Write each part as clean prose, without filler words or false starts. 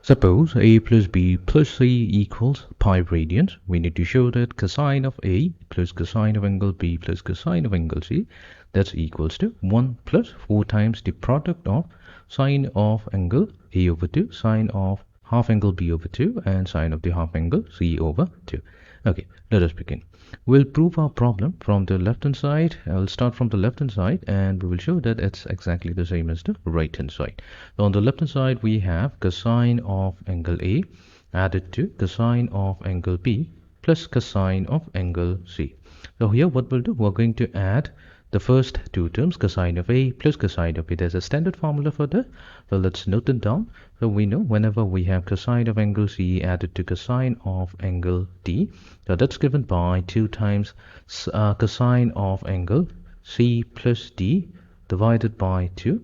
Suppose a plus b plus c equals pi radians. We need to show that cosine of a plus cosine of angle b plus cosine of angle c, that's equals to 1 plus 4 times the product of sine of angle a over 2, sine of half angle b over 2, and sine of the half angle c over 2. Okay, let us begin. We'll prove our problem from the left hand side. I'll start from the left hand side and we will show that it's exactly the same as the right hand side. So on the left hand side we have cosine of angle A added to cosine of angle B plus cosine of angle C. So here what we'll do, we're going to add the first two terms, cosine of A plus cosine of B. There's a standard formula for that, so let's note it down. So we know whenever we have cosine of angle C added to cosine of angle D, so that's given by 2 times cosine of angle C plus D divided by 2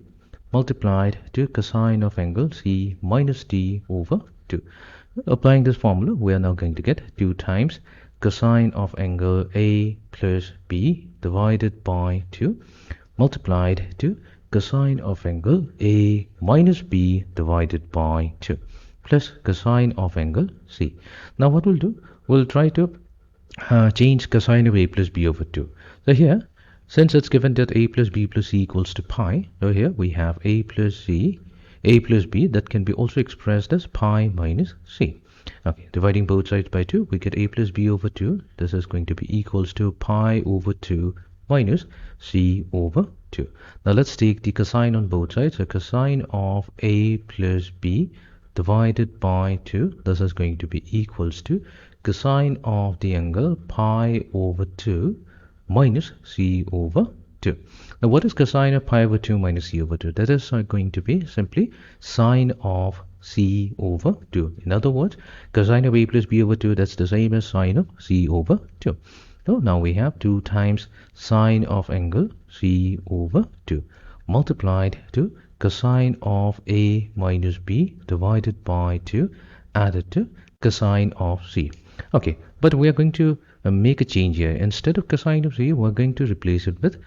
multiplied to cosine of angle C minus D over 2. Applying this formula, we are now going to get 2 times cosine of angle A plus B divided by 2 multiplied to cosine of angle A minus B divided by 2 plus cosine of angle C. Now what we'll do, we'll try to change cosine of A plus B over 2. So here, since it's given that A plus B plus C equals to pi, so here we have A plus C, A plus B, that can be also expressed as pi minus C. Okay, dividing both sides by 2, we get A plus B over 2. This is going to be equals to pi over 2 minus C over 2. Now let's take the cosine on both sides. So cosine of A plus B divided by 2, this is going to be equals to cosine of the angle pi over 2 minus C over 2. Now what is cosine of pi over 2 minus C over 2? That is going to be simply sine of C over 2. In other words, cosine of A plus B over 2, that's the same as sine of C over 2. So now we have 2 times sine of angle C over 2 multiplied to cosine of A minus B divided by 2 added to cosine of C. Okay, but we are going to make a change here. Instead of cosine of C, we're going to replace it with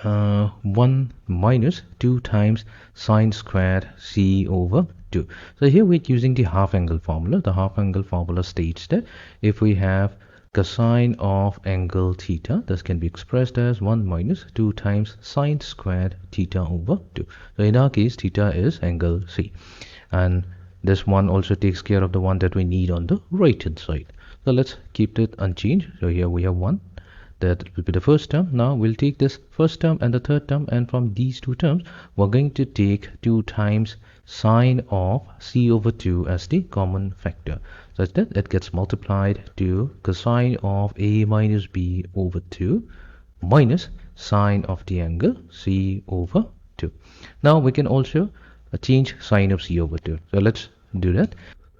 1 minus 2 times sine squared C over 2. So here we're using the half angle formula. The half angle formula states that if we have cosine of angle theta, this can be expressed as 1 minus 2 times sine squared theta over 2. So in our case, theta is angle C. And this one also takes care of the one that we need on the right hand side. So let's keep it unchanged. So here we have 1. That will be the first term. Now we'll take this first term and the third term, and from these two terms we're going to take 2 times sine of C over 2 as the common factor, such that it gets multiplied to cosine of A minus B over 2 minus sine of the angle C over 2. Now we can also change sine of C over 2. So let's do that.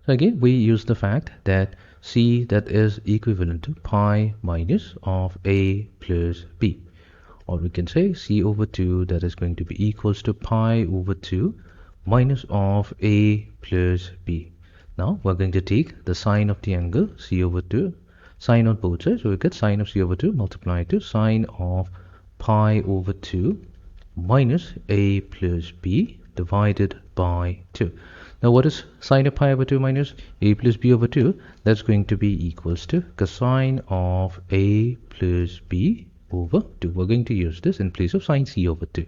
So again, we use the fact that C, that is equivalent to pi minus of A plus B, or we can say C over 2, that is going to be equals to pi over 2 minus of A plus B. Now we're going to take the sine of the angle C over 2, sine on both sides, so we get sine of C over 2 multiplied to sine of pi over 2 minus A plus B divided by 2. Now what is sine of pi over 2 minus A plus B over 2? That's going to be equals to cosine of A plus B over 2. We're going to use this in place of sine C over 2.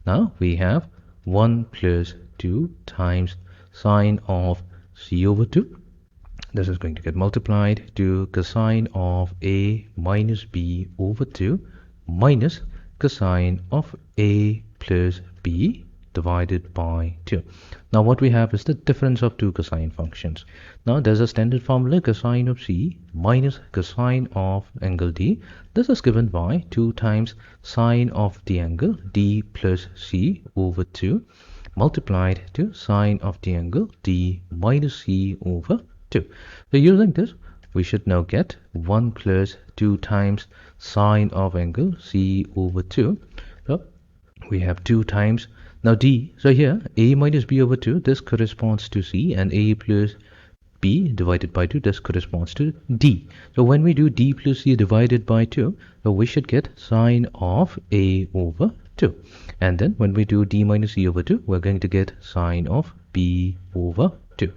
Now we have 1 plus 2 times sine of C over 2. This is going to get multiplied to cosine of A minus B over 2 minus cosine of A plus B divided by 2. Now what we have is the difference of two cosine functions. Now there's a standard formula, cosine of C minus cosine of angle D. This is given by 2 times sine of the angle D plus C over 2 multiplied to sine of the angle D minus C over 2. So using this, we should now get 1 plus 2 times sine of angle C over 2. So we have 2 times now D. So here A minus B over 2, this corresponds to C, and A plus B divided by 2, this corresponds to D. So when we do D plus C divided by 2, so we should get sine of A over 2. And then when we do D minus C over 2, we're going to get sine of b over 2.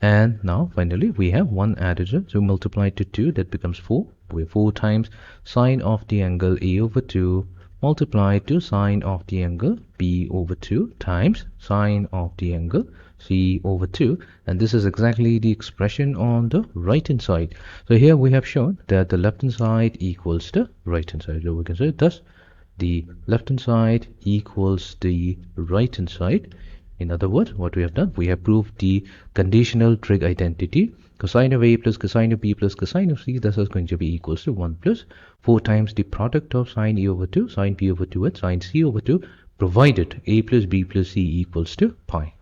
And now finally we have one added, so multiply to 2, that becomes 4, where 4 times sine of the angle a over 2 multiplied to sine of the angle b over 2 times sine of the angle c over 2, and this is exactly the expression on the right hand side. So here we have shown that the left hand side equals the right hand side, so we can say thus the left hand side equals the right hand side. In other words, what we have done, we have proved the conditional trig identity cosine of a plus cosine of b plus cosine of c. This is going to be equals to 1 plus 4 times the product of sine a over 2, sine b over 2 and sine c over 2, provided a plus b plus c equals to pi.